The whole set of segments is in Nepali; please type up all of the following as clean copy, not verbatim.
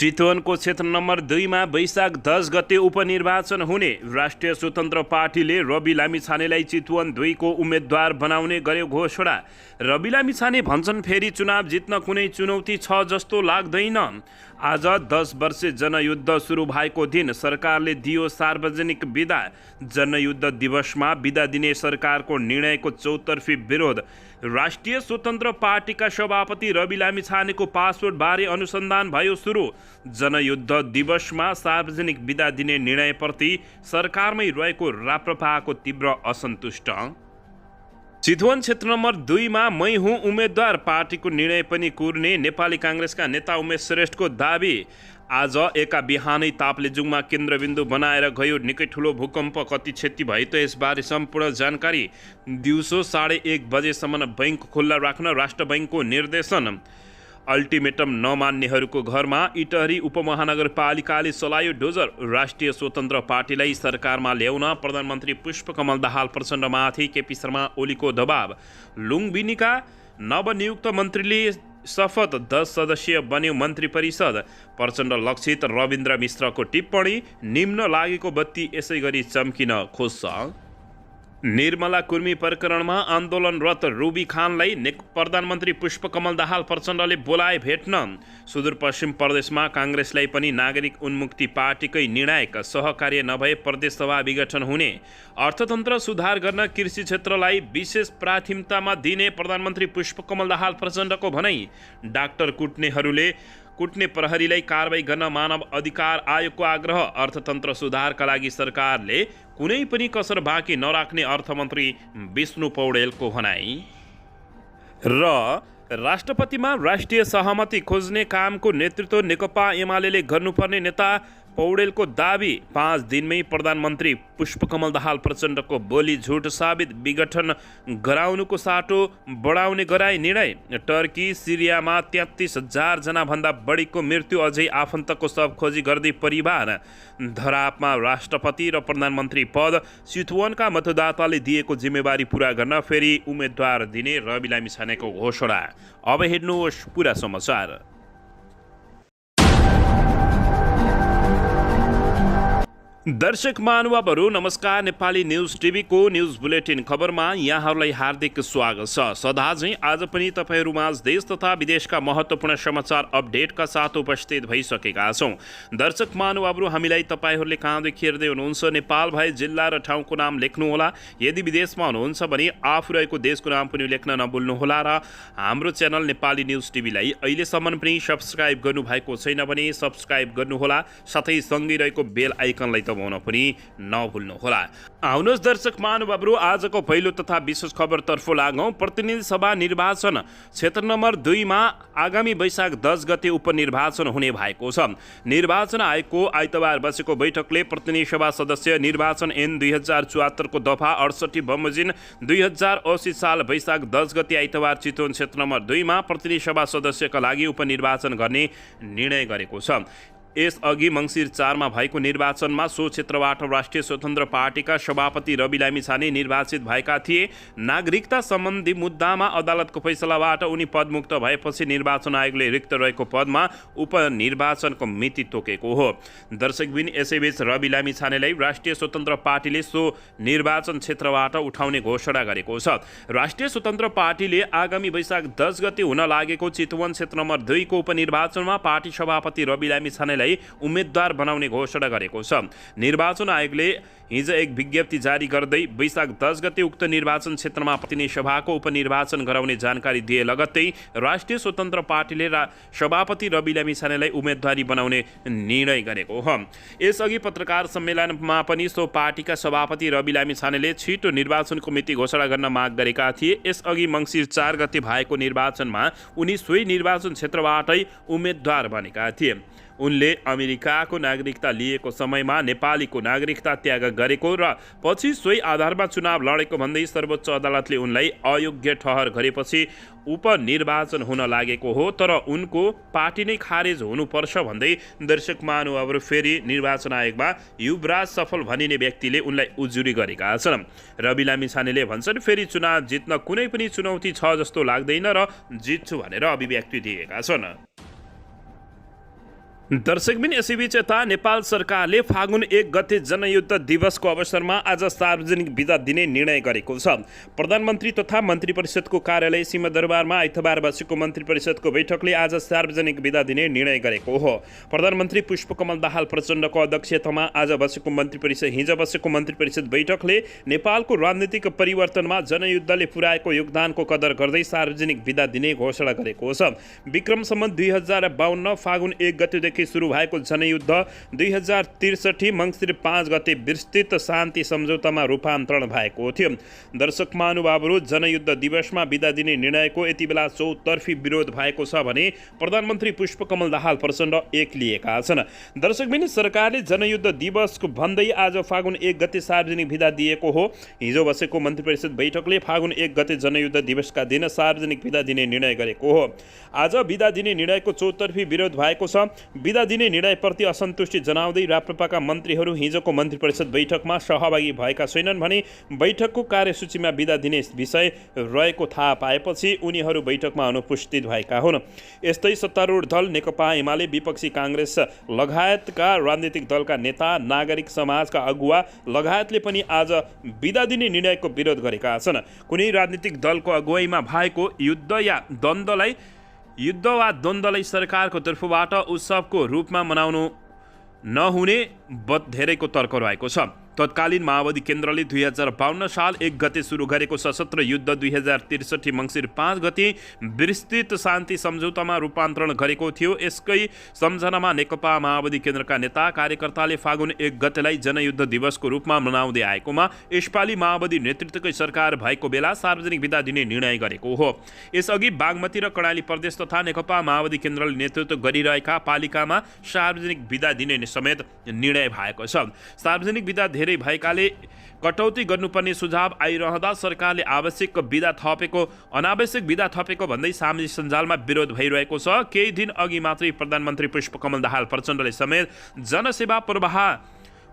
चितवनको क्षेत्र नम्बर 2 मा वैशाख 10 गते उपनिर्वाचन हुने राष्ट्रिय स्वतन्त्र पार्टीले रवि लामिछानेलाई चितवन 2 को उम्मेद्वार बनाउने गर्यो घोषणा। रवि लामिछाने भन्छन् फेरि चुनाव जित्न कुनै चुनौती छ जस्तो लाग्दैन। आज 10 वर्षे जनयुद्ध सुरु भएको दिन सरकारले दियो सार्वजनिक बिदा। जनयुद्ध दिवसमा बिदा दिने सरकारको निर्णयको चौतर्फी विरोध। राष्ट्रिय स्वतन्त्र पार्टीका सभापति रवि लामिछानेको पासपोर्टबारे अनुसन्धान भयो सुरु। जनयुद्ध दिवसमा सार्वजनिक बिदा दिने निर्णयप्रति सरकारमै रहेको राप्रपाको तीव्र असन्तुष्ट। चितवन क्षेत्र नम्बर 2 मा मै हुँ उम्मेद्वार, पार्टीको निर्णय पनि कुर्ने नेपाली काङ्ग्रेसका नेता उमेश श्रेष्ठको दाबी। आज एका बिहानै ताप्लेजुङमा केन्द्रबिन्दु बनाएर गयो निकै ठुलो भूकम्प, कति क्षति भए त यसबारे सम्पूर्ण जानकारी। दिउँसो 1:30 बजेसम्म बैंक खुल्ला राख्न राष्ट्र बैंकको निर्देशन। अल्टिमेटम नमान्नेहरूको घरमा इटहरी उपमहानगरपालिकाले चलायो डोजर। राष्ट्रिय स्वतन्त्र पार्टीलाई सरकारमा ल्याउन प्रधानमन्त्री पुष्पकमल दाहाल प्रचण्डमाथि केपी शर्मा ओलीको दबाव। लुम्बिनीका नवनियुक्त मन्त्रीले शपथ, 10 सदस्यीय बन्यो मन्त्री परिषद। प्रचण्ड लक्षित रविन्द्र मिश्रको टिप्पणी, निम्न लागेको बत्ती यसै गरी चम्किन खोज्छ। निर्मला कुर्मी प्रकरणमा आन्दोलनरत रुबी खानलाई प्रधानमन्त्री पुष्पकमल दाहाल प्रचण्डले बोलाए भेट्न। सुदूरपश्चिम प्रदेशमा काङ्ग्रेसलाई पनि नागरिक उन्मुक्ति पार्टीकै निर्णायक सहकार्य नभए प्रदेशसभा विघटन हुने। अर्थतन्त्र सुधार गर्न कृषि क्षेत्रलाई विशेष प्राथमिकतामा दिने प्रधानमन्त्री पुष्पकमल दाहाल प्रचण्डको भनाइ। डाक्टर कुट्ने प्रहरीलाई कारबाही गर्न मानव अधिकार आयोगको आग्रह। अर्थतन्त्र सुधारका लागि सरकारले कुनै पनि कसर बाँकी नराख्ने अर्थमन्त्री विष्णु पौडेलको भनाइ। र राष्ट्रपतिमा राष्ट्रिय सहमति खोज्ने कामको नेतृत्व नेकपा एमाले गर्नुपर्ने नेता पौडेलको दाबी। 5 दिनमै प्रधानमन्त्री पुष्पकमल दाहाल प्रचण्डको बोली झुट साबित। विघटन गराउनुको साटो बढाउने गराए निर्णय। टर्की सिरियामा 33,000 जनाभन्दा बढीको मृत्यु, अझै आफन्तको शव खोजी गर्दै परिवार। धरापमा राष्ट्रपति र प्रधानमन्त्री पद, चितवनका मतदाताले दिएको जिम्मेवारी पूरा गर्न फेरि उम्मेद्वार दिने रवि लामिछानेको घोषणा। अब हेर्नुहोस् पुरा समाचार। दर्शक महानुभावहरू नमस्कार। नेपाली न्युज टिभीको न्युज बुलेटिन खबरमा यहाँहरूलाई हार्दिक स्वागत छ। सदा चाहिँ आज पनि तपाईँहरूमाझ देश तथा विदेशका महत्त्वपूर्ण समाचार अपडेटका साथ उपस्थित भइसकेका छौँ। दर्शक महानुभावहरू, हामीलाई तपाईँहरूले कहाँदेखि हेर्दै हुनुहुन्छ नेपाल भए जिल्ला र ठाउँको नाम लेख्नुहोला। यदि विदेशमा हुनुहुन्छ भने आफू रहेको देशको नाम पनि लेख्न नभुल्नुहोला। र हाम्रो च्यानल नेपाली न्युज टिभीलाई अहिलेसम्म पनि सब्सक्राइब गर्नुभएको छैन भने सब्सक्राइब गर्नुहोला, साथै सँगै रहेको बेल आइकनलाई दबाउन पनि नभुल्नुहोला। आउनुहोस् दर्शक महानुभावहरू, आजको पहिलो तथा विशेष खबरतर्फ लागौँ। प्रतिनिधि सभा निर्वाचन क्षेत्र नम्बर 2 मा आगामी वैशाख 10 गते उपनिर्वाचन हुने भएको छ। निर्वाचन आयोगको आइतबार बसेको बैठकले प्रतिनिधि सभा सदस्य निर्वाचन ऐन 2074 को दफा 68 बमोजिम 2080 साल वैशाख 10 गते आइतबार चितवन क्षेत्र नम्बर 2 मा प्रतिनिधि सभा सदस्यका लागि उपनिर्वाचन गर्ने निर्णय गरेको छ। यसअघि मङ्सिर 4 मा भएको निर्वाचनमा सो क्षेत्रबाट राष्ट्रिय स्वतन्त्र पार्टीका सभापति रवि लामिछाने निर्वाचित भएका थिए। नागरिकता सम्बन्धी मुद्दामा अदालतको फैसलाबाट उनी पदमुक्त भएपछि निर्वाचन आयोगले रिक्त रहेको पदमा उपनिर्वाचनको मिति तोकेको हो। दर्शकबिन, यसैबीच रवि लामिछानेलाई राष्ट्रिय स्वतन्त्र पार्टीले सो निर्वाचन क्षेत्रबाट उठाउने घोषणा गरेको छ। राष्ट्रिय स्वतन्त्र पार्टीले आगामी वैशाख 10 गते हुन लागेको चितवन क्षेत्र नम्बर 2 को उपनिर्वाचनमा पार्टी सभापति रवि लामिछाने उम्मेद्वार बनाउने घोषणा गरेको छ। निर्वाचन आयोगले हिजो एक विज्ञप्ति जारी गर्दै वैशाख 10 गते उक्त निर्वाचन क्षेत्रमा प्रतिनिधि सभाको उपनिर्वाचन गराउने जानकारी दिए लगत्तै राष्ट्रिय स्वतन्त्र पार्टीले सभापति रवि लामिछानेलाई उम्मेदवारी बनाउने निर्णय गरेको हो। यसअघि पत्रकार सम्मेलनमा पनि सो पार्टीका सभापति रवि लामिछानेले छिटो निर्वाचनको मिति घोषणा गर्न माग गरेका थिए। यसअघि मङ्सिर 4 गते भएको निर्वाचनमा उनी सोही निर्वाचन क्षेत्रबाटै उम्मेद्वार बनेका थिए। उनले अमेरिकाको नागरिकता लिएको समयमा नेपालीको नागरिकता त्याग गरेको र पछि सोही आधारमा चुनाव लडेको भन्दै सर्वोच्च अदालतले उनलाई अयोग्य ठहर गरेपछि उपनिर्वाचन हुन लागेको हो। तर उनको पार्टी नै खारेज हुनुपर्छ भन्दै दर्शक महानुभावहरू फेरि निर्वाचन आयोगमा युवराज सफल भनिने व्यक्तिले उनलाई उजुरी गरेका छन्। रवि लामिछानेले भन्छन् फेरि चुनाव जित्न कुनै पनि चुनौती छ जस्तो लाग्दैन र जित्छु भनेर अभिव्यक्ति दिएका छन्। दर्शकबिन यसैबीच यता नेपाल सरकारले फागुन 1 गते जनयुद्ध दिवसको अवसरमा आज सार्वजनिक बिदा दिने निर्णय गरेको छ। प्रधानमन्त्री तथा मन्त्री परिषदको कार्यालय सिंहदरबारमा आइतबार बसेको मन्त्री परिषदको बैठकले आज सार्वजनिक बिदा दिने निर्णय गरेको हो। प्रधानमन्त्री पुष्पकमल दाहाल प्रचण्डको अध्यक्षतामा आज बसेको मन्त्री परिषद हिजो बसेको मन्त्री परिषद बैठकले नेपालको राजनीतिक परिवर्तनमा जनयुद्धले पुर्याएको योगदानको कदर गर्दै सार्वजनिक बिदा दिने घोषणा गरेको छ। विक्रम सम्वत 2052 फागुन 1 गतेदेखि सुरु भएको जनयुद्ध 2063 मङ्सिर 5 गते विस्तृत शान्ति सम्झौतामा रूपान्तरण भएको थियो। दर्शक महानुभावहरू, जनयुद्ध दिवसमा बिदा दिने निर्णयको यति बेला चौतर्फी विरोध भएको छ भने प्रधानमन्त्री पुष्पकमल दाहाल प्रचण्ड एक्लिएका छन्। दर्शकबिन सरकारले जनयुद्ध दिवसको भन्दै आज फागुन 1 गते सार्वजनिक बिदा दिएको हो। हिजो बसेको मन्त्री परिषद बैठकले फागुन 1 गते जनयुद्ध दिवसका दिन सार्वजनिक बिदा दिने निर्णय गरेको हो। आज बिदा दिने निर्णयको चौतर्फी विरोध भएको छ। बिदा दिने निर्णयप्रति असन्तुष्टि जनाउँदै राप्रपाका मन्त्रीहरू हिजोको मन्त्री परिषद बैठकमा सहभागी भएका छैनन् भने बैठकको कार्यसूचीमा बिदा दिने विषय रहेको थाहा पाएपछि उनीहरू बैठकमा अनुपस्थित भएका हुन्। यस्तै सत्तारूढ दल नेकपा एमाले, विपक्षी काङ्ग्रेस लगायतका राजनीतिक दलका नेता, नागरिक समाजका अगुवा लगायतले पनि आज बिदा दिने निर्णयको विरोध गरेका छन्। कुनै राजनीतिक दलको अगुवाईमा भएको युद्ध वा द्वन्द्वलाई सरकारको तर्फबाट उत्सवको रूपमा मनाउनु नहुने धेरैको तर्क रहेको छ। तत्कालीन माओवादी केन्द्रले 2052 साल 1 गते सुरु गरेको सशस्त्र युद्ध 2063 मङ्सिर 5 गते विस्तृत शान्ति सम्झौतामा रूपान्तरण गरेको थियो। यसकै सम्झनामा नेकपा माओवादी केन्द्रका नेता कार्यकर्ताले फागुन 1 गतेलाई जनयुद्ध दिवसको रूपमा मनाउँदै आएकोमा यसपालि माओवादी नेतृत्वकै सरकार भएको बेला सार्वजनिक बिदा दिने निर्णय गरेको हो। यसअघि बागमती र कर्णाली प्रदेश तथा नेकपा माओवादी केन्द्रले नेतृत्व गरिरहेका पालिकामा सार्वजनिक बिदा दिने समेत निर्णय भएको छ। सार्वजनिक बिदा धेरै भएकाले कटौती गर्नुपर्ने सुझाव आइरहँदा सरकारले अनावश्यक बिदा थपेको भन्दै सामाजिक सञ्जालमा विरोध भइरहेको छ। केही दिन अघि मात्रै प्रधानमन्त्री पुष्पकमल दाहाल प्रचण्डले समेत जनसेवा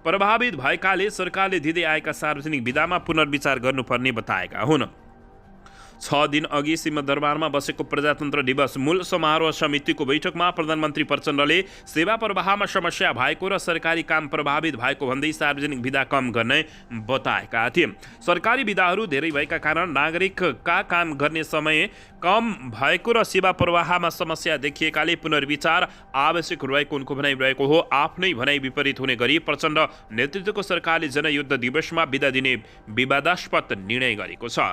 प्रभावित भएकाले सरकारले दिँदै आएका सार्वजनिक बिदामा पुनर्विचार गर्नुपर्ने बताएका हुन्। 6 दिन अघि सिंहदरबारमा बसेको प्रजातन्त्र दिवस मूल समारोह समितिको बैठकमा प्रधानमन्त्री प्रचण्डले सेवा प्रवाहमा समस्या भएको र सरकारी काम प्रभावित भएको भन्दै सार्वजनिक बिदा कम गर्ने बताएका थिए। सरकारी बिदाहरू धेरै भएका कारण नागरिकका काम गर्ने समय कम भएको र सेवा प्रवाहमा समस्या देखिएकाले पुनर्विचार आवश्यक रहेको उनको भनाइ रहेको हो। आफ्नै भनाइ विपरीत हुने गरी प्रचण्ड नेतृत्वको सरकारले जनयुद्ध दिवसमा बिदा दिने विवादास्पद निर्णय गरेको छ।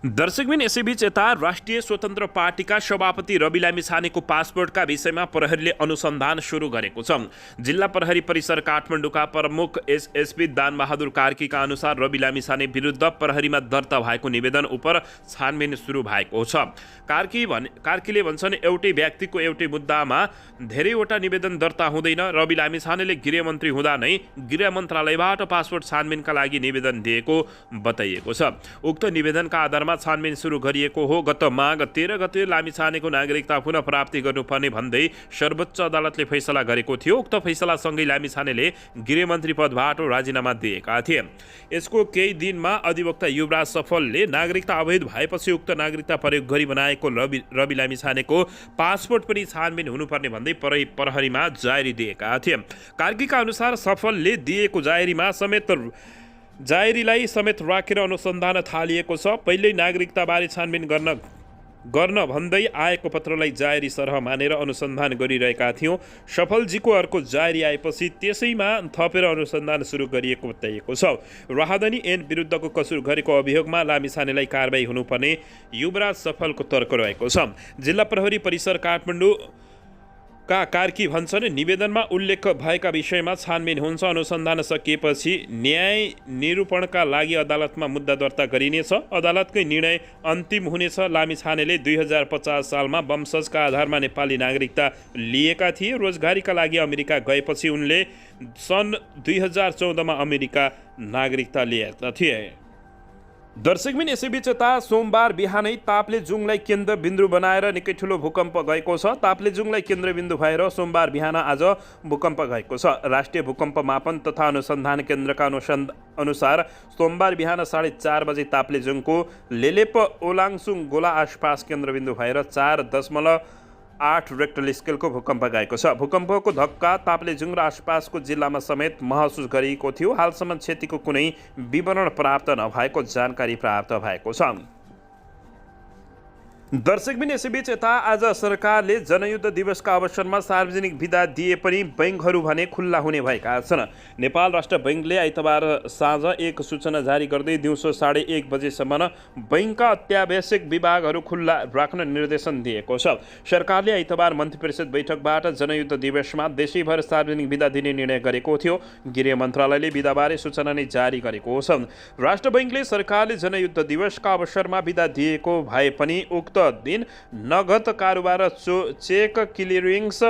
दर्शकबिन यसैबीच यता राष्ट्रिय स्वतन्त्र पार्टीका सभापति रवि लामिछानेको पासपोर्टका विषयमा प्रहरीले अनुसन्धान सुरु गरेको छ। जिल्ला प्रहरी परिसर काठमाडौँका प्रमुख एसएसपी दानबहादुर कार्कीका अनुसार रवि लामिछाने विरुद्ध प्रहरीमा दर्ता भएको निवेदन उप छानबिन सुरु भएको छ। कार्कीले भन्छन्, एउटै व्यक्तिको एउटै मुद्दामा धेरैवटा निवेदन दर्ता हुँदैन। रवि लामिछानेले गृहमन्त्री हुँदा नै गृह मन्त्रालयबाट पासपोर्ट छानबिनका लागि निवेदन दिएको बताइएको छ। उक्त निवेदनका आधारमा छानबिन सुरु गरिएको हो। गत माघ 13 गते लामिछानेको नागरिकता पुनः प्राप्ति गर्नुपर्ने भन्दै सर्वोच्च अदालतले फैसला गरेको थियो। उक्त फैसलासँगै लामिछानेले गृहमन्त्री पदबाट राजीनामा दिएका थिए। यसको केही दिनमा अधिवक्ता युवराज सफलले नागरिकता अवैध भएपछि उक्त नागरिकता प्रयोग गरी बनाएको रवि लामिछानेको पासपोर्ट पनि छानबिन हुनुपर्ने भन्दै प्रहरीमा जाहेरी दिएका थिए। कार्कीका अनुसार सफलले दिएको जाहेरीलाई समेत राखेर अनुसन्धान थालिएको छ। पहिल्यै नागरिकताबारे छानबिन गर्न भन्दै आएको पत्रलाई जाहेरी सरह मानेर अनुसन्धान गरिरहेका थियौँ। सफलजीको अर्को जाहेरी आएपछि त्यसैमा थपेर अनुसन्धान सुरु गरिएको बताइएको छ। राहदानी ऐन विरुद्धको कसुर गरेको अभियोगमा लामिछानेलाई कारबाही हुनुपर्ने युवराज सफलको तर्क रहेको छ। जिल्ला प्रहरी परिसर काठमाडौँ कार्की भन्छन्, निवेदनमा उल्लेख भएका विषयमा छानबिन हुन्छ। अनुसन्धान सकिएपछि न्याय निरूपणका लागि अदालतमा मुद्दा दर्ता गरिनेछ। अदालतकै निर्णय अन्तिम हुनेछ। लामिछानेले 2050 सालमा वंशजका आधारमा नेपाली नागरिकता लिएका थिए। रोजगारीका लागि अमेरिका गएपछि उनले सन् 2014 मा अमेरिका नागरिकता लिएका थिए। दर्शकबिन यसैबीच यता सोमबार बिहानै ताप्लेजुङलाई केन्द्रबिन्दु बनाएर निकै ठुलो भूकम्प गएको छ। ताप्लेजुङलाई केन्द्रबिन्दु भएर सोमबार बिहान आज भूकम्प गएको छ। राष्ट्रिय भूकम्प मापन तथा अनुसन्धान केन्द्रका अनुसार सोमबार बिहान 4:30 बजे ताप्लेजुङको लेलेप ओलाङसुङ गोला आसपास केन्द्रबिन्दु भएर 8 रेक्टर स्केलको भूकम्प गएको छ। भूकम्पको धक्का ताप्लेजुङ र आसपासको जिल्लामा समेत महसुस गरिएको थियो। हालसम्म क्षतिको कुनै विवरण प्राप्त नभएको जानकारी प्राप्त भएको छ। दर्शकबिन यसैबीच यता आज सरकारले जनयुद्ध दिवसका अवसरमा सार्वजनिक बिदा दिए पनि बैङ्कहरू भने खुल्ला हुने भएका छन्। नेपाल राष्ट्र बैङ्कले आइतबार साँझ एक सूचना जारी गर्दै दिउँसो 1:30 बजेसम्म बैङ्कका अत्यावश्यक विभागहरू खुल्ला राख्न निर्देशन दिएको छ। सरकारले आइतबार मन्त्री परिषद बैठकबाट जनयुद्ध दिवसमा देशैभर सार्वजनिक बिदा दिने निर्णय गरेको थियो। गृह मन्त्रालयले बिदाबारे सूचना नै जारी गरेको छ। राष्ट्र बैङ्कले सरकारले जनयुद्ध दिवसका अवसरमा बिदा दिएको भए पनि उक्त दिन नगद कारोबार चेक क्लियरिङ्स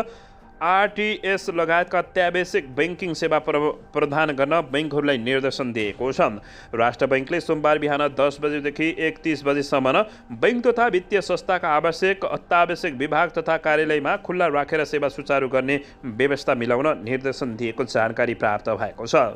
आरटीएस लगायतका अत्यावश्यक ब्याङ्किङ सेवा प्रदान गर्न बैङ्कहरूलाई निर्देशन दिएको छ। राष्ट्र बैङ्कले सोमबार बिहान 10 बजेदेखि 31 बजेसम्म बैङ्क तथा वित्तीय संस्थाका आवश्यक अत्यावश्यक विभाग तथा कार्यालयमा खुल्ला राखेर सेवा सुचारू गर्ने व्यवस्था मिलाउन निर्देशन दिएको जानकारी प्राप्त भएको छ।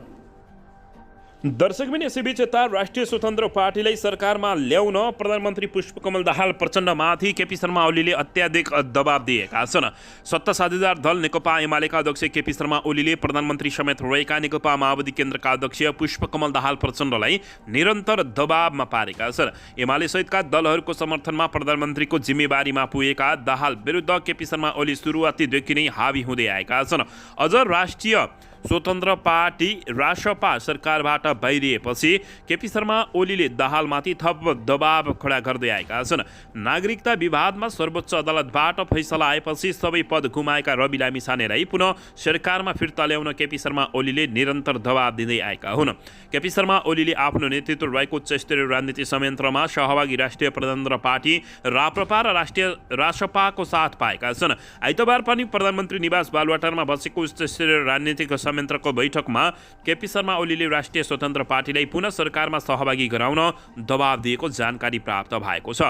दर्शकबिन यसैबीच यता राष्ट्रिय स्वतन्त्र पार्टीलाई सरकारमा ल्याउन प्रधानमन्त्री पुष्पकमल दाहाल प्रचण्डमाथि केपी शर्मा ओलीले अत्याधिक दबाब दिएका छन्। सत्ता साझेदार दल नेकपा एमालेका अध्यक्ष केपी शर्मा ओलीले प्रधानमन्त्री समेत रहेका नेकपा माओवादी केन्द्रका अध्यक्ष पुष्पकमल दाहाल प्रचण्डलाई निरन्तर दबाबमा पारेका छन्। एमाले सहितका दलहरूको समर्थनमा प्रधानमन्त्रीको जिम्मेवारीमा पुगेका दाहाल विरुद्ध केपी शर्मा ओली सुरुवातीदेखि नै हावी हुँदै आएका छन्। अझ राष्ट्रिय स्वतन्त्र पार्टी रासपा सरकारबाट बाहिरिएपछि केपी शर्मा ओलीले दाहालमाथि थप दबाब खडा गर्दै आएका छन्। नागरिकता विवादमा सर्वोच्च अदालतबाट फैसला आएपछि सबै पद गुमाएका रवि लामिछानेलाई पुनः सरकारमा फिर्ता ल्याउन केपी शर्मा ओलीले निरन्तर दबाब दिँदै आएका हुन्। केपी शर्मा ओलीले आफ्नो नेतृत्व रहेको उच्चस्तरीय राजनीति संयन्त्रमा सहभागी राष्ट्रिय प्रजातन्त्र पार्टी राप्रपा र राष्ट्रिय रासपाको साथ पाएका छन्। आइतबार पनि प्रधानमन्त्री निवास बालुवाटारमा बसेको उच्चस्तरीय राजनीतिक संयन्त्रको बैठकमा केपी शर्मा ओलीले राष्ट्रिय स्वतन्त्र पार्टीलाई पुनः सरकारमा सहभागी गराउन दबाब दिएको जानकारी प्राप्त भएको छ।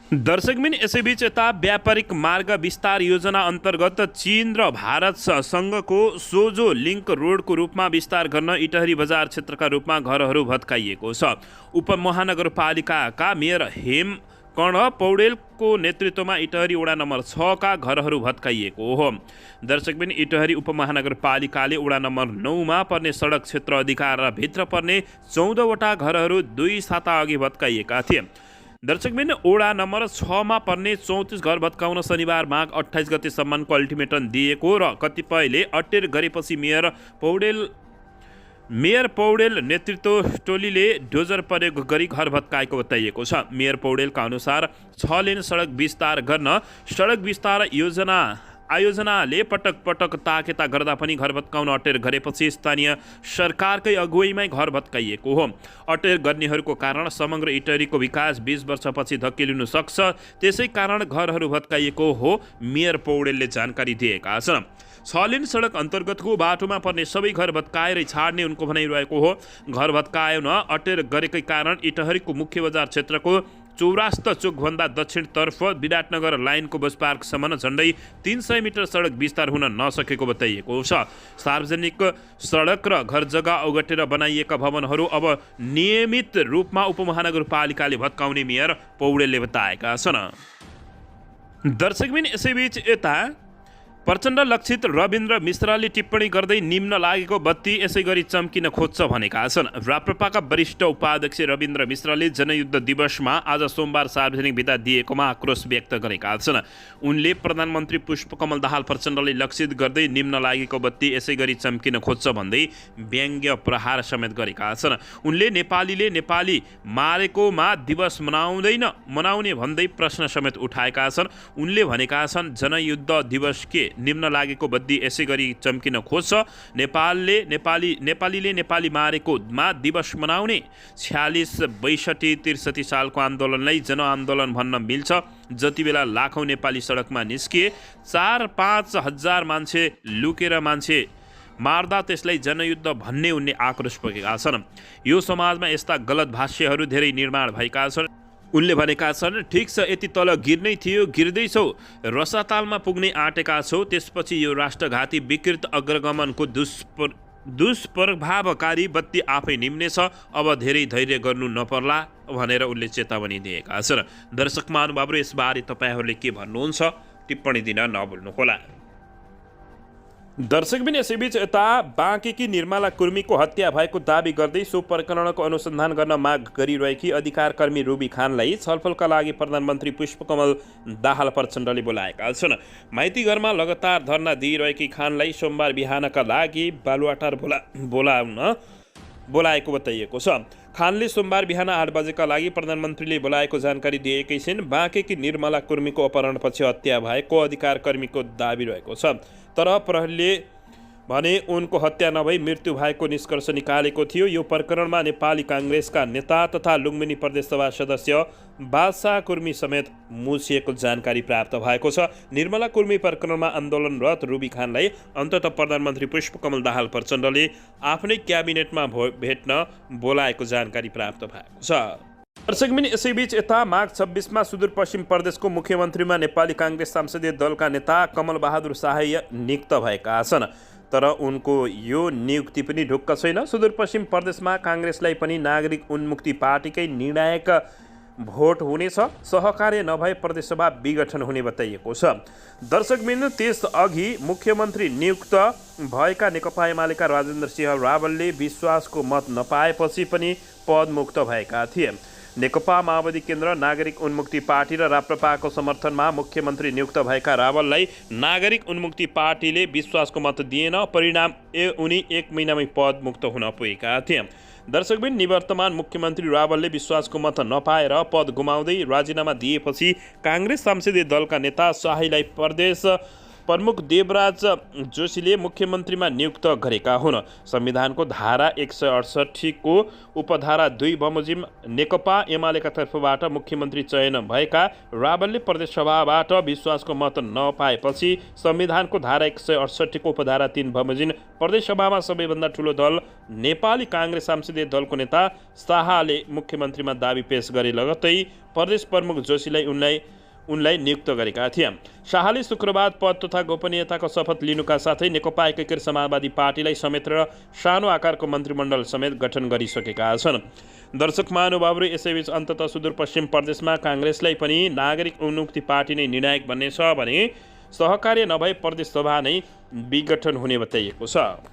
दर्शकबिन यसैबीच यता व्यापारिक मार्ग विस्तार योजना अन्तर्गत चीन र भारतसँगको सोझो लिङ्क रोडको रूपमा विस्तार गर्न इटहरी बजार क्षेत्रका रूपमा घरहरू भत्काइएको छ। उपमहानगरपालिकाका मेयर हेम कर्ण पौडेलको नेतृत्वमा इटहरी वडा नम्बर 6 का घरहरू भत्काइएको हो। दर्शकबिन इटहरी उपमहानगरपालिकाले वडा नम्बर 9 मा पर्ने सडक क्षेत्र अधिकार र भित्र पर्ने 14 वटा घरहरू 2 साता अघि भत्काइएका थिए। दर्शकबिन वडा नम्बर 6 मा पर्ने 34 घर भत्काउन शनिबार माघ 28 गतेसम्मको अल्टिमेटम दिएको र कतिपयले अटेर गरेपछि मेयर पौडेल नेतृत्व टोलीले डोजर प्रयोग गरी घर भत्काएको बताइएको छ। मेयर पौडेलका अनुसार 6 लेन सडक विस्तार गर्न सडक विस्तार आयोजनाले पटक पटक ताकेता गर्दा पनि घर भत्काउन अटेर गरेपछि स्थानीय सरकारकै अगुवाईमै घर भत्काइएको हो। अटेर गर्नेहरूको कारण समग्र इटहरीको विकास 20 वर्षपछि धकेलिन सक्छ, त्यसै कारण घरहरू भत्काइएको हो मेयर पौडेलले जानकारी दिएका छन्। 6 लेन सडक अन्तर्गतको बाटोमा पर्ने सबै घर भत्काएर छाड्ने उनको भनाइरहेको हो। घर भत्काउन अटेर गरेकै कारण इटहरीको मुख्य बजार क्षेत्रको चौरास्ता चोकभन्दा दक्षिणतर्फ विराटनगर लाइनको बस पार्कसम्म झन्डै 300 मिटर सडक विस्तार हुन नसकेको बताइएको छ। सार्वजनिक सडक र घर जग्गा ओगटेर बनाइएका भवनहरू अब नियमित रूपमा उपमहानगरपालिकाले भत्काउने मेयर पौडेलले बताएका छन्। दर्शकबिन यसैबीच यता प्रचण्ड लक्षित रविन्द्र मिश्रले टिप्पणी गर्दै निम्न लागेको बत्ती यसै गरी चम्किन खोज्छ भनेका छन्। राप्रपाका वरिष्ठ उपाध्यक्ष रविन्द्र मिश्रले जनयुद्ध दिवसमा आज सोमबार सार्वजनिक बिदा दिएकोमा आक्रोश व्यक्त गरेका छन्। उनले प्रधानमन्त्री पुष्पकमल दाहाल प्रचण्डले लक्षित गर्दै निम्न लागेको बत्ती यसै गरी चम्किन खोज्छ भन्दै व्यङ्ग्य प्रहार समेत गरेका छन्। उनले नेपालीले नेपाली मारेकोमा दिवस मनाउने भन्दै प्रश्न समेत उठाएका छन्। उनले भनेका छन् जनयुद्ध दिवस के निम्न लागेको बत्ती यसै गरी चम्किन खोज्छ। नेपालीले नेपाली मारेकोमा दिवस मनाउने 46, 62, 63 सालको आन्दोलनलाई जनआन्दोलन भन्न मिल्छ। जति बेला लाखौँ नेपाली सडकमा निस्किए 4-5 हजार मान्छे लुकेर मान्छे मार्दा त्यसलाई जनयुद्ध भन्ने उनले आक्रोश पोखेका छन्। यो समाजमा यस्ता गलत भाष्यहरू धेरै निर्माण भएका छन्। उनले भनेका छन्, ठिक छ, यति तल गिर्नै थियो, गिर्दैछौ, रसातालमा पुग्नै आँटेका छौ। त्यसपछि यो राष्ट्रघाती विकृत अग्रगमनको दुष्प्रभावकारी बत्ती आफै निम्नेछ, अब धेरै धैर्य गर्नु नपर्ला भनेर उनले चेतावनी दिएका छन्। दर्शक महानुभावहरू, यसबारे तपाईँहरूले के भन्नुहुन्छ टिप्पणी दिन नभुल्नुहोला। दर्शकबिन, यसैबीच यता बाँकेकी निर्मला कुर्मीको हत्या भएको दाबी गर्दै सो प्रकरणको अनुसन्धान गर्न माग गरिरहेकी अधिकारकर्मी रुबी खानलाई छलफलका लागि प्रधानमन्त्री पुष्पकमल दाहाल प्रचण्डले बोलाएका छन्। माइतीघरमा लगातार धरना दिइरहेकी खानलाई सोमबार बिहानका लागि बालुवाटार बोलाएको बताइएको छ। खानले सोमबार बिहान 8 बजेका लागि प्रधानमन्त्रीले बोलाएको जानकारी दिएकै छिन्। बाँकेकी निर्मला कुर्मीको अपहरणपछि हत्या भएको अधिकारकर्मीको दाबी रहेको छ, तर प्रहरीले भने उनको हत्या नभई मृत्यु भएको निष्कर्ष निकालेको थियो। यो प्रकरणमा नेपाली काङ्ग्रेसका नेता तथा लुम्बिनी प्रदेशसभा सदस्य बादशाह कुर्मी समेत मुछिएको जानकारी प्राप्त भएको छ। निर्मला कुर्मी प्रकरणमा आन्दोलनरत रुबी खानलाई अन्ततः प्रधानमन्त्री पुष्पकमल दाहाल प्रचण्डले आफ्नै क्याबिनेटमा भेट्न बोलाएको जानकारी प्राप्त भएको छ। दर्शकबिन, यसैबीच यता माघ 26मा सुदूरपश्चिम प्रदेशको मुख्यमन्त्रीमा नेपाली काङ्ग्रेस संसदीय दलका नेता कमल बहादुर शाह नियुक्त भएका छन्, तर उनको यो नियुक्ति पनि ढुक्क छैन। सुदूरपश्चिम प्रदेशमा काङ्ग्रेसलाई पनि नागरिक उन्मुक्ति पार्टीकै निर्णायक भोट हुनेछ। सहकार्य नभए प्रदेशसभा विघटन हुने बताइएको छ। दर्शकबिन, त्यसअघि मुख्यमन्त्री नियुक्त भएका नेकपा एमालेका राजेन्द्र सिंह रावलले विश्वासको मत नपाएपछि पनि पदमुक्त भएका थिए। नेकपा माओवादी केन्द्र, नागरिक उन्मुक्ति पार्टी र राप्रपाको समर्थनमा मुख्यमन्त्री नियुक्त भएका रावललाई नागरिक उन्मुक्ति पार्टीले विश्वासको मत दिएन। परिणाम उनी 1 महिनामै पदमुक्त हुन पुगेका थिए। दर्शकबिन, निवर्तमान मुख्यमन्त्री रावलले विश्वासको मत नपाएर पद गुमाउँदै राजीनामा दिएपछि काङ्ग्रेस संसदीय दलका नेता शाहीलाई प्रदेश प्रमुख देवराज जोशीले मुख्यमन्त्रीमा नियुक्त गरेका हुन्। संविधानको धारा 168 को उपधारा 2 बमोजिम नेकपा एमालेका तर्फबाट मुख्यमन्त्री चयन भएका रावलले प्रदेशसभाबाट विश्वासको मत नपाएपछि संविधानको धारा 168 को उपधारा 3 बमोजिम प्रदेशसभामा सबैभन्दा ठुलो दल नेपाली काङ्ग्रेस संसदीय दलको नेता शाहले मुख्यमन्त्रीमा दाबी पेश गरे लगत्तै प्रदेश प्रमुख जोशीलाई उनलाई नियुक्त गरेका थिए। शाहले शुक्रबार पद तथा गोपनीयताको शपथ लिनुका साथै नेकपा एकीकृत समाजवादी पार्टीलाई समेटेर सानो आकारको मन्त्रीमण्डल समेत गठन गरिसकेका छन्। दर्शक महानुभावहरू, यसैबीच अन्ततः सुदूरपश्चिम प्रदेशमा काङ्ग्रेसलाई पनि नागरिक उन्मुक्ति पार्टी नै निर्णायक बन्नेछ भने सहकार्य नभए प्रदेशसभा नै विघटन हुने बताइएको छ।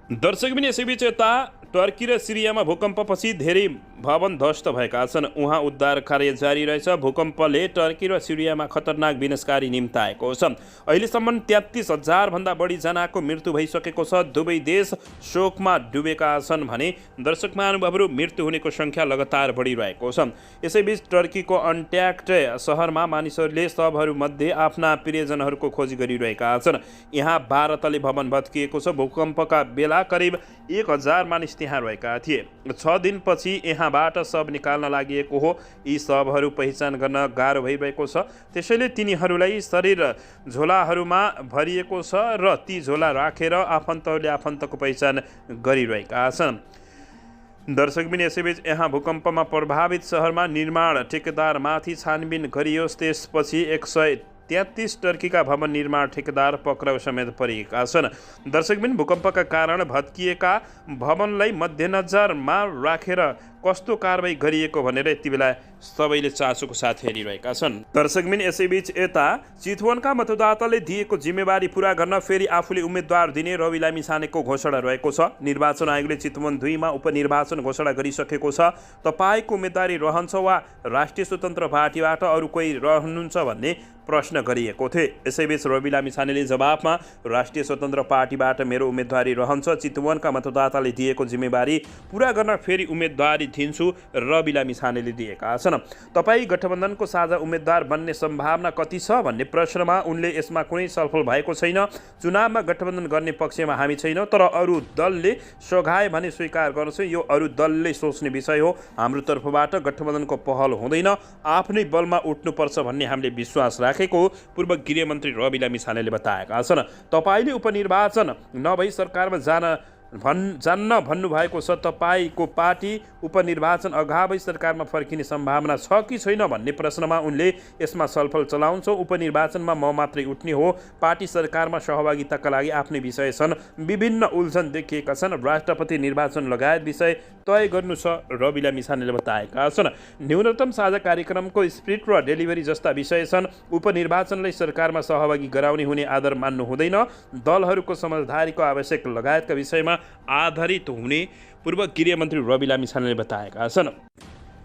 दर्शकबिन, यसैबीच यता टर्की र सिरियामा भूकम्पपछि धेरै भवन ध्वस्त भएका छन्। उहाँ उद्धार कार्य जारी रहेछ। भूकम्पले टर्की र सिरियामा खतरनाक विनाशकारी निम्ताएको छ। अहिलेसम्म 33,000 भन्दा बढी जनाको मृत्यु भइसकेको छ। दुवै देश शोकमा डुबेका छन् भने दर्शक महानुभावहरू, मृत्यु हुनेको सङ्ख्या लगातार बढिरहेको छ। यसैबीच टर्कीको अन्ट्याक्ट सहरमा मानिसहरूले शवहरूमध्ये आफ्ना प्रियजनहरूको खोजी गरिरहेका छन्। यहाँ 12 तले भवन भत्किएको छ। भूकम्पका बेला करिब 1,000 मानिस त्यहाँ रहेका थिए। 6 दिनपछि यहाँबाट शव निकाल्न लागि हो। यी शवहरू पहिचान गर्न गाह्रो भइरहेको छ। त्यसैले तिनीहरूलाई शरीर झोलाहरूमा भरिएको छ र ती झोला राखेर आफन्तहरूले आफन्तको पहिचान गरिरहेका छन्। दर्शकबिन, यसैबीच यहाँ भूकम्पमा प्रभावित सहरमा निर्माण ठेकेदारमाथि छानबिन गरियोस्। त्यसपछि 133 टर्कीका भवन निर्माण ठेकेदार पक्राउ समेत परेका छन्। दर्शकबिन, भूकम्पका कारण भत्किएका भवनलाई मध्यनजरमा राखेर कस्तो कारबाही गरिएको भनेर यति बेला सबैले चासोको साथ हेरिरहेका छन्। दर्शकबिन, यसैबीच यता चितवनका मतदाताले दिएको जिम्मेवारी पूरा गर्न फेरि आफूले उम्मेद्वार दिने रवि लामिछानेको घोषणा रहेको छ। निर्वाचन आयोगले चितवन 2 मा उपनिर्वाचन घोषणा गरिसकेको छ। तपाईँको उम्मेदवारी रहन्छ वा राष्ट्रिय स्वतन्त्र पार्टीबाट अरू कोही रहनुहुन्छ भन्ने प्रश्न गरिएको थियो। यसैबीच रवि लामिछानेले जवाफमा राष्ट्रिय स्वतन्त्र पार्टीबाट मेरो उम्मेदवारी रहन्छ, चितवनका मतदाताले दिएको जिम्मेवारी पूरा गर्न फेरि उम्मेदवारी दिन्छु, रवि लामिछानेले दिएका छन्। तपाईँ गठबन्धनको साझा उम्मेद्वार बन्ने सम्भावना कति छ भन्ने प्रश्नमा उनले यसमा कुनै छलफल भएको छैन। चुनावमा गठबन्धन गर्ने पक्षमा हामी छैनौँ, तर अरू दलले सघाए भने स्वीकार गर्छौँ। यो अरू दलले सोच्ने विषय हो। हाम्रो तर्फबाट गठबन्धनको पहल हुँदैन, आफ्नै बलमा उठ्नुपर्छ भन्ने हामीले विश्वास राखेको पूर्व गृहमन्त्री रवि लामिछानेले बताएका छन्। तपाईँले उपनिर्वाचन नभई सरकारमा जान जान्न भन्नुभएको छ। तपाईँको पार्टी उपनिर्वाचन अगावै सरकारमा फर्किने सम्भावना छ कि छैन भन्ने प्रश्नमा उनले यसमा छलफल चलाउँछौँ। उपनिर्वाचनमा म मात्रै उठ्ने हो। पार्टी सरकारमा सहभागिताका लागि आफ्नै विषय छन्। विभिन्न उल्झन देखिएका छन्। राष्ट्रपति निर्वाचन लगायत विषय तय गर्नु छ, रवि लामिछानेले बताएका छन्। न्यूनतम साझा कार्यक्रमको स्पिरिट र डेलिभरी जस्ता विषय छन्। उपनिर्वाचनलाई सरकारमा सहभागी गराउने हुने आधार मान्नु हुँदैन। दलहरूको समझदारीको आवश्यक लगायतका विषयमा आधारित हुने पूर्व गृहमन्त्री रवि लामिछानेले बताएका छन्।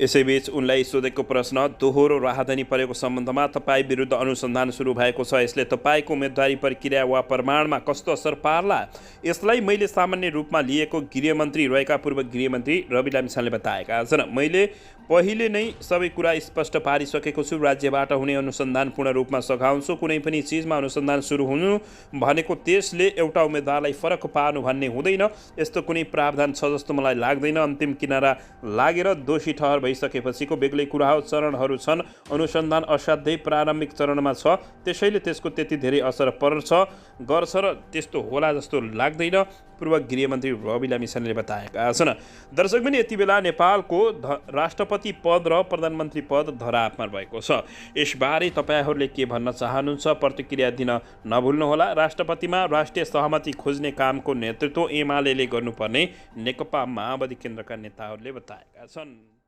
यसैबीच उनलाई सोधेको प्रश्न दोहोरो राहदानी परेको सम्बन्धमा तपाईँ विरुद्ध अनुसन्धान सुरु भएको छ, यसले तपाईँको उम्मेदवारी प्रक्रिया वा प्रमाणमा कस्तो असर पार्ला? यसलाई मैले सामान्य रूपमा लिएको गृहमन्त्री रहेका पूर्व गृहमन्त्री रवि लामिछानेले बताएका छन्। मैले पहिले नै सबै कुरा स्पष्ट पारिसकेको छु। राज्यबाट हुने अनुसन्धान पूर्ण रूपमा सघाउँछु। कुनै पनि चिजमा अनुसन्धान सुरु हुनु भनेको त्यसले एउटा उम्मेदवारलाई फरक पार्नु भन्ने हुँदैन। यस्तो कुनै प्रावधान छ जस्तो मलाई लाग्दैन। अन्तिम किनारा लागेर दोषी ठहर भइसकेपछिको बेग्लै कुरा हो। चरणहरू छन्। अनुसन्धान असाध्यै प्रारम्भिक चरणमा छ, त्यसैले त्यसको त्यति धेरै असर गर्छ र त्यस्तो होला जस्तो लाग्दैन, पूर्व गृहमन्त्री रवि लामिछानेले बताएका छन्। दर्शक पनि यति बेला नेपालको राष्ट्रपति पद र प्रधानमन्त्री पद धरापमा भएको छ। यसबारे तपाईँहरूले के भन्न चाहनुहुन्छ? प्रतिक्रिया दिन नभुल्नुहोला। राष्ट्रपतिमा राष्ट्रिय सहमति खोज्ने कामको नेतृत्व एमाले गर्नुपर्ने नेकपा माओवादी केन्द्रका नेताहरूले बताएका छन्।